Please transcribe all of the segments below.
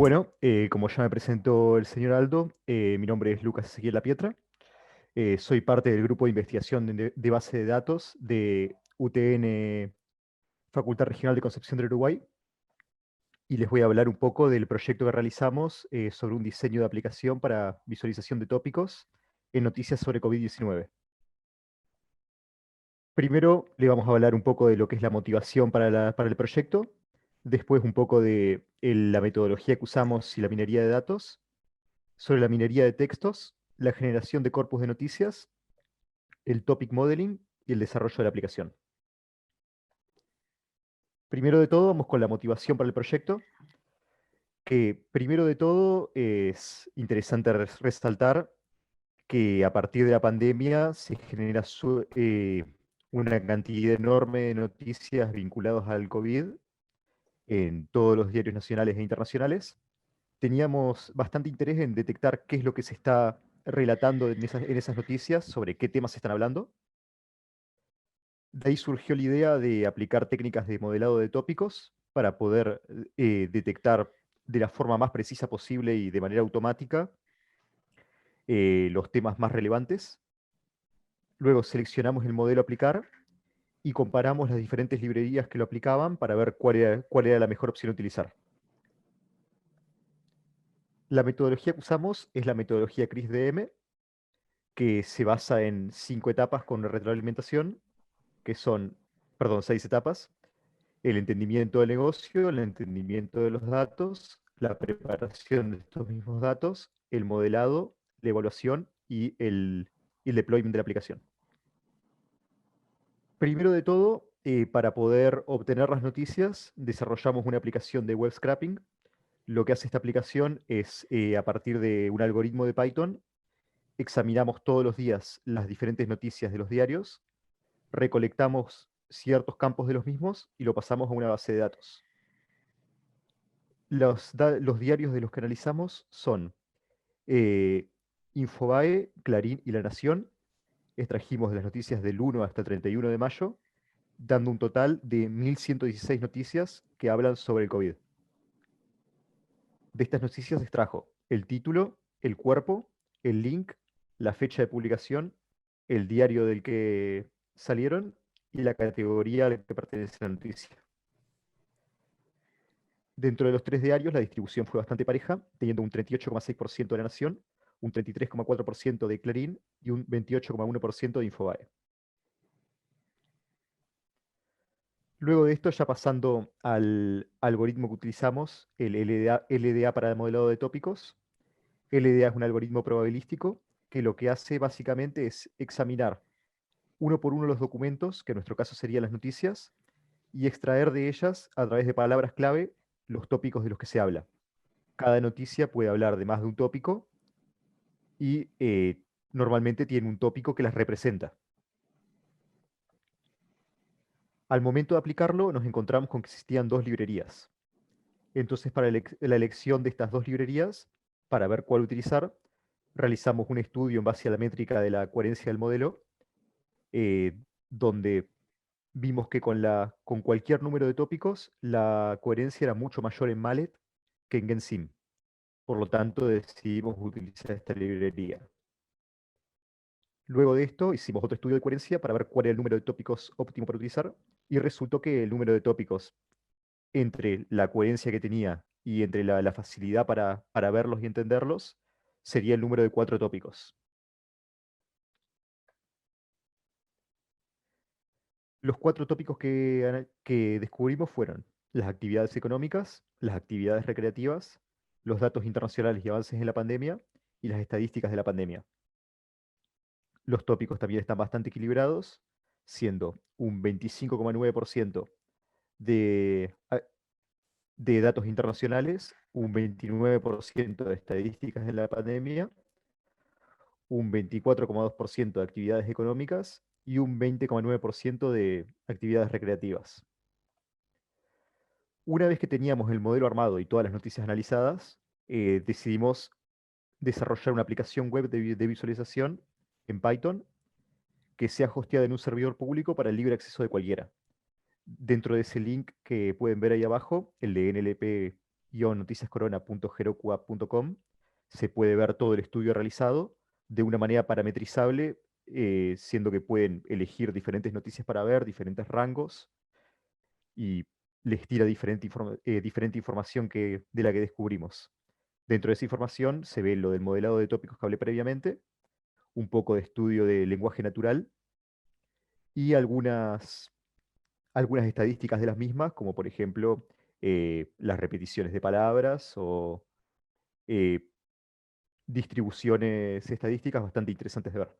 Bueno, como ya me presentó el señor Aldo, mi nombre es Lucas Ezequiel Lapietra. Soy parte del grupo de investigación de base de datos de UTN, Facultad Regional de Concepción del Uruguay, y les voy a hablar un poco del proyecto que realizamos sobre un diseño de aplicación para visualización de tópicos en noticias sobre COVID-19. Primero le vamos a hablar un poco de lo que es la motivación para el proyecto, después un poco de la metodología que usamos y la minería de datos, sobre la minería de textos, la generación de corpus de noticias, el topic modeling y el desarrollo de la aplicación. Primero de todo, vamos con la motivación para el proyecto, que primero de todo es interesante resaltar que a partir de la pandemia se genera una cantidad enorme de noticias vinculadas al COVID en todos los diarios nacionales e internacionales. Teníamos bastante interés en detectar qué es lo que se está relatando en esas noticias, sobre qué temas se están hablando. De ahí surgió la idea de aplicar técnicas de modelado de tópicos para poder detectar de la forma más precisa posible y de manera automática los temas más relevantes. Luego seleccionamos el modelo a aplicar y comparamos las diferentes librerías que lo aplicaban para ver cuál era la mejor opción a utilizar. La metodología que usamos es la metodología CRISDM, que se basa en 5 etapas con retroalimentación, que son, perdón, 6 etapas: el entendimiento del negocio, el entendimiento de los datos, la preparación de estos mismos datos, el modelado, la evaluación y el deployment de la aplicación. Primero de todo, para poder obtener las noticias, desarrollamos una aplicación de web scraping. Lo que hace esta aplicación es, a partir de un algoritmo de Python, examinamos todos los días las diferentes noticias de los diarios, recolectamos ciertos campos de los mismos y lo pasamos a una base de datos. Los diarios de los que analizamos son eh, Infobae, Clarín y La Nación. Extrajimos las noticias del 1 hasta el 31 de mayo, dando un total de 1116 noticias que hablan sobre el COVID. De estas noticias extrajo el título, el cuerpo, el link, la fecha de publicación, el diario del que salieron y la categoría a la que pertenece la noticia. Dentro de los 3 diarios, la distribución fue bastante pareja, teniendo un 38,6% de La Nación, un 33,4% de Clarín y un 28,1% de Infobae. Luego de esto, ya pasando al algoritmo que utilizamos, el LDA para el modelado de tópicos. LDA es un algoritmo probabilístico que lo que hace básicamente es examinar uno por uno los documentos, que en nuestro caso serían las noticias, y extraer de ellas, a través de palabras clave, los tópicos de los que se habla. Cada noticia puede hablar de más de un tópico y normalmente tiene un tópico que las representa. Al momento de aplicarlo, nos encontramos con que existían 2 librerías. Entonces, para la elección de estas 2 librerías, para ver cuál utilizar, realizamos un estudio en base a la métrica de la coherencia del modelo, eh, donde vimos que con cualquier número de tópicos, la coherencia era mucho mayor en Mallet que en Gensim. Por lo tanto, decidimos utilizar esta librería. Luego de esto, hicimos otro estudio de coherencia para ver cuál era el número de tópicos óptimo para utilizar, y resultó que el número de tópicos entre la coherencia que tenía y entre la facilidad para verlos y entenderlos sería el número de 4 tópicos. Los 4 tópicos que descubrimos fueron las actividades económicas, las actividades recreativas, los datos internacionales y avances en la pandemia y las estadísticas de la pandemia. Los tópicos también están bastante equilibrados, siendo un 25,9% de, de datos internacionales, un 29% de estadísticas de la pandemia, un 24,2% de actividades económicas y un 20,9% de actividades recreativas. Una vez que teníamos el modelo armado y todas las noticias analizadas, decidimos desarrollar una aplicación web de visualización en Python que sea hosteada en un servidor público para el libre acceso de cualquiera. Dentro de ese link que pueden ver ahí abajo, el de NLP web.noticiascorona.heroku.com se puede ver todo el estudio realizado de una manera parametrizable, siendo que pueden elegir diferentes noticias para ver, diferentes rangos, y les tira diferente información de la que descubrimos. Dentro de esa información se ve lo del modelado de tópicos que hablé previamente, un poco de estudio de lenguaje natural y algunas estadísticas de las mismas, como por ejemplo las repeticiones de palabras o eh, distribuciones estadísticas bastante interesantes de ver.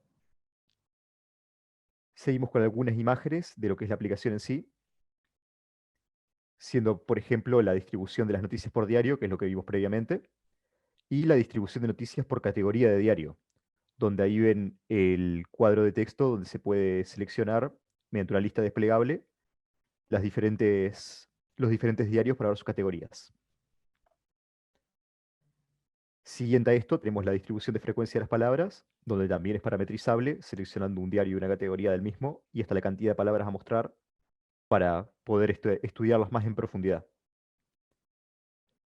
Seguimos con algunas imágenes de lo que es la aplicación en sí, siendo por ejemplo la distribución de las noticias por diario, que es lo que vimos previamente, y la distribución de noticias por categoría de diario, donde ahí ven el cuadro de texto donde se puede seleccionar mediante una lista desplegable los diferentes diarios para ver sus categorías. Siguiente a esto, tenemos la distribución de frecuencia de las palabras, donde también es parametrizable, seleccionando un diario y una categoría del mismo, y hasta la cantidad de palabras a mostrar para poder estudiarlas más en profundidad.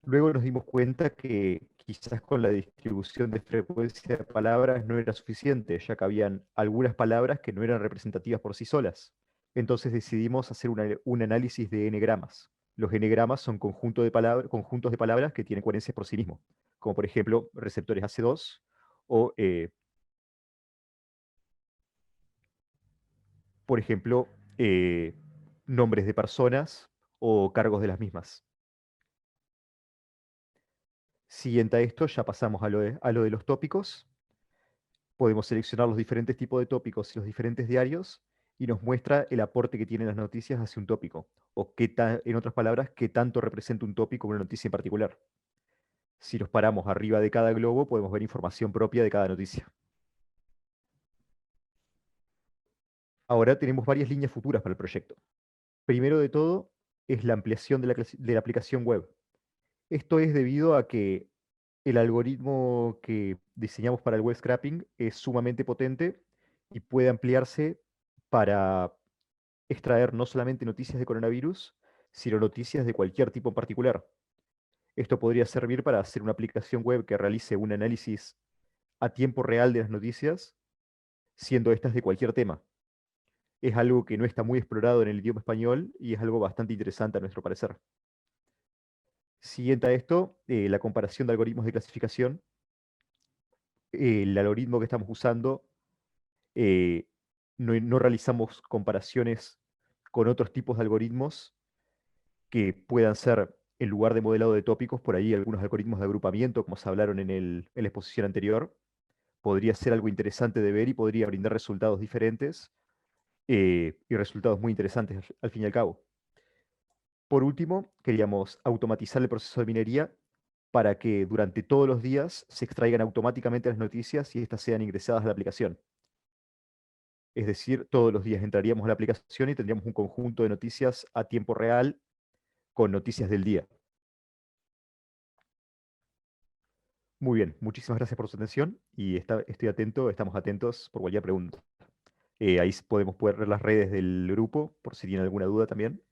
Luego nos dimos cuenta que quizás con la distribución de frecuencia de palabras no era suficiente, ya que habían algunas palabras que no eran representativas por sí solas. Entonces decidimos hacer un análisis de n-gramas. Los n-gramas son conjuntos de palabras que tienen coherencias por sí mismos, como por ejemplo receptores AC2 o, por ejemplo, eh, nombres de personas o cargos de las mismas. Siguiente a esto, ya pasamos a lo de los tópicos. Podemos seleccionar los diferentes tipos de tópicos y los diferentes diarios y nos muestra el aporte que tienen las noticias hacia un tópico, o en otras palabras, qué tanto representa un tópico una noticia en particular. Si nos paramos arriba de cada globo, podemos ver información propia de cada noticia. Ahora tenemos varias líneas futuras para el proyecto. Primero de todo, es la ampliación de la aplicación web. Esto es debido a que el algoritmo que diseñamos para el web scraping es sumamente potente y puede ampliarse para extraer no solamente noticias de coronavirus, sino noticias de cualquier tipo en particular. Esto podría servir para hacer una aplicación web que realice un análisis a tiempo real de las noticias, siendo estas de cualquier tema. Es algo que no está muy explorado en el idioma español y es algo bastante interesante a nuestro parecer. Siguiente a esto, la comparación de algoritmos de clasificación. El algoritmo que estamos usando, eh, no realizamos comparaciones con otros tipos de algoritmos que puedan ser, en lugar de modelado de tópicos, por ahí algunos algoritmos de agrupamiento, como se hablaron en la exposición anterior. Podría ser algo interesante de ver y podría brindar resultados diferentes y resultados muy interesantes al fin y al cabo. Por último, queríamos automatizar el proceso de minería para que durante todos los días se extraigan automáticamente las noticias y éstas sean ingresadas a la aplicación. Es decir, todos los días entraríamos a la aplicación y tendríamos un conjunto de noticias a tiempo real con noticias del día. Muy bien, muchísimas gracias por su atención y estamos atentos por cualquier pregunta. Ahí podemos poder ver las redes del grupo por si tienen alguna duda también.